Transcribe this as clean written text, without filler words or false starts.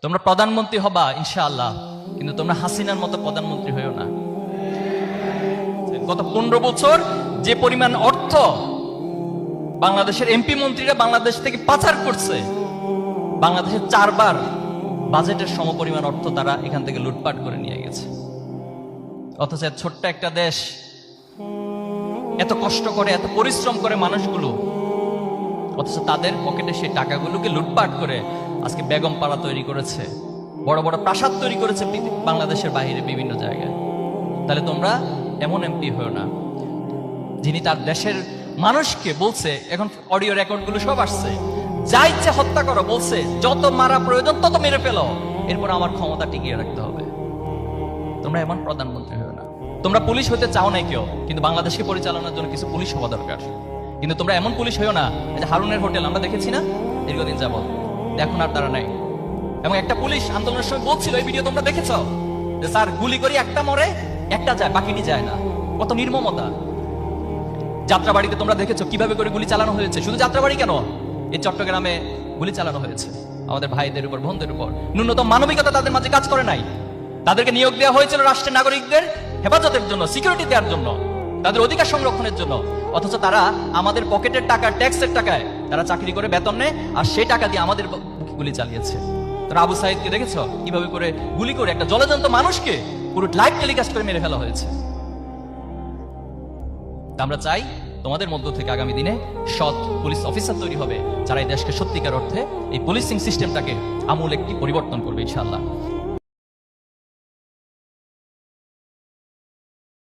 তোমরা প্রধানমন্ত্রী হবা ইনশাআল্লাহ, কিন্তু তোমরা হাসিনার মতো প্রধানমন্ত্রী হইও না। গত 15 বছর যে পরিমাণ অর্থ বাংলাদেশের এমপি মন্ত্রীরা বাংলাদেশ থেকে পাচার করছে, বাংলাদেশের 4 বার বাজেটের সমপরিমাণ অর্থ তারা এখান থেকে লুটপাট করে নিয়ে গেছে। অথচ ছোট্ট একটা দেশ এত কষ্ট করে, এত পরিশ্রম করে মানুষগুলো, অথচ তাদের পকেটে সেই টাকাগুলোকে লুটপাট করে আজকে বেগম পাড়া তৈরি করেছে, বড় বড় প্রাসাদ তৈরি করেছে বাংলাদেশের বাইরে বিভিন্ন জায়গায়। তাহলে তোমরা এমন এমপি হও না যিনি তার দেশের মানুষকে বলছে, এখন অডিও রেকর্ডগুলো সব আসছে, যা ইচ্ছে হত্যা করো বলছে, যত মারা প্রয়োজন তত মেরে ফেলো, এরপর আমার ক্ষমতা টিকিয়ে রাখতে হবে। তোমরা এমন প্রধানমন্ত্রী হও না। তোমরা পুলিশ হতে চাও নাই কেউ, কিন্তু বাংলাদেশকে পরিচালনার জন্য কিছু পুলিশ হওয়া দরকার। কিন্তু তোমরা এমন পুলিশ হইও না, এই যে হারুনের হোটেল আমরা দেখেছি না দীর্ঘদিন যাবত, এখন আর তারা নাই। এবং একটা পুলিশ আন্দোলনের সময় বলছিল, এই ভিডিও তোমরা দেখেছ, যে স্যার গুলি করি একটা মরে একটা যায়, বাকিটি যায় না। কত নির্মমতা। যাত্রাবাড়িতে তোমরা দেখেছো কিভাবে করে গুলি চালানো হয়েছে। শুধু যাত্রাবাড়ি কেন, এই চট্টগ্রামে গুলি চালানো হয়েছে আমাদের ভাইদের উপর, বোনদের উপর। ন্যূনতম মানবিকতা তাদের মাঝে কাজ করে নাই। তাদেরকে নিয়োগ দেওয়া হয়েছিল রাষ্ট্রের নাগরিকদের হেফাজতের জন্য, সিকিউরিটি দেওয়ার জন্য, তাদের অধিকার সংরক্ষণের জন্য। অথচ তারা আমাদের পকেটের টাকা, ট্যাক্সের টাকায় তারা চাকরি করে বেতন নেয়, আর সেই টাকা দিয়ে আমাদের গুলি চালিয়েছে। তারা আবু সাইদকে দেখেছো কিভাবে করে গুলি করে একটা জলজন্ত মানুষকে পুরো লাইভ টেলিকাস্ট করে মেরে ফেলা হয়েছে। আমরা চাই তোমাদের মধ্য থেকে আগামী দিনে সৎ পুলিশ অফিসার তৈরি হবে, যারা এই দেশকে সত্যিকার অর্থে এই পুলিশিং সিস্টেমটাকে আমূল একটি পরিবর্তন করবে ইনশাআল্লাহ।